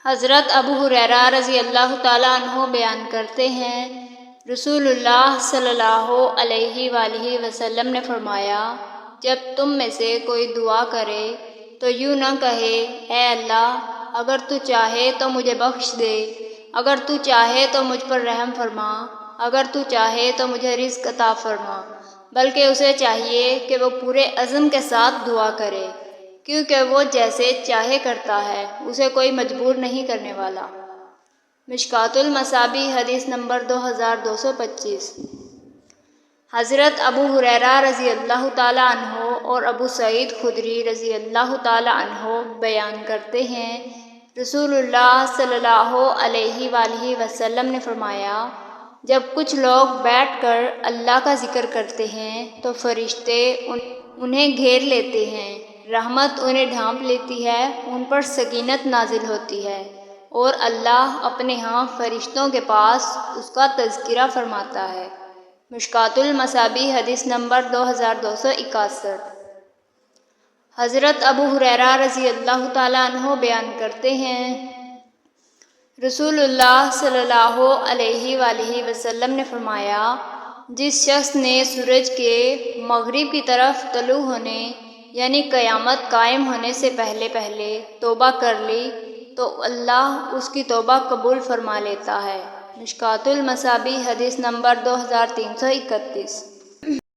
حضرت ابو ہریرہ رضی اللہ تعالیٰ عنہ بیان کرتے ہیں، رسول اللہ صلی اللہ علیہ وآلہ وسلم نے فرمایا، جب تم میں سے کوئی دعا کرے تو یوں نہ کہے، اے اللہ اگر تو چاہے تو مجھے بخش دے، اگر تو چاہے تو مجھ پر رحم فرما، اگر تو چاہے تو مجھے رزق عطا فرما، بلکہ اسے چاہیے کہ وہ پورے عزم کے ساتھ دعا کرے، کیونکہ وہ جیسے چاہے کرتا ہے، اسے کوئی مجبور نہیں کرنے والا۔ مشکوٰۃ المصابیح حدیث نمبر 2225۔ حضرت ابو ہریرہ رضی اللہ تعالیٰ عنہ اور ابو سعید خدری رضی اللہ تعالیٰ عنہ بیان کرتے ہیں، رسول اللہ صلی اللہ علیہ وآلہ وسلم نے فرمایا، جب کچھ لوگ بیٹھ کر اللہ کا ذکر کرتے ہیں تو فرشتے انہیں گھیر لیتے ہیں، رحمت انہیں ڈھانپ لیتی ہے، ان پر سکینت نازل ہوتی ہے، اور اللہ اپنے ہاں فرشتوں کے پاس اس کا تذکرہ فرماتا ہے۔ مشکوٰۃ المصابیح حدیث نمبر 2261۔ حضرت ابو ہریرہ رضی اللہ تعالیٰ عنہ بیان کرتے ہیں، رسول اللہ صلی اللہ علیہ وآلہ وسلم نے فرمایا، جس شخص نے سورج کے مغرب کی طرف طلوع ہونے یعنی قیامت قائم ہونے سے پہلے توبہ کر لی تو اللہ اس کی توبہ قبول فرما لیتا ہے۔ مشکوٰۃ المصابیح حدیث نمبر 2331۔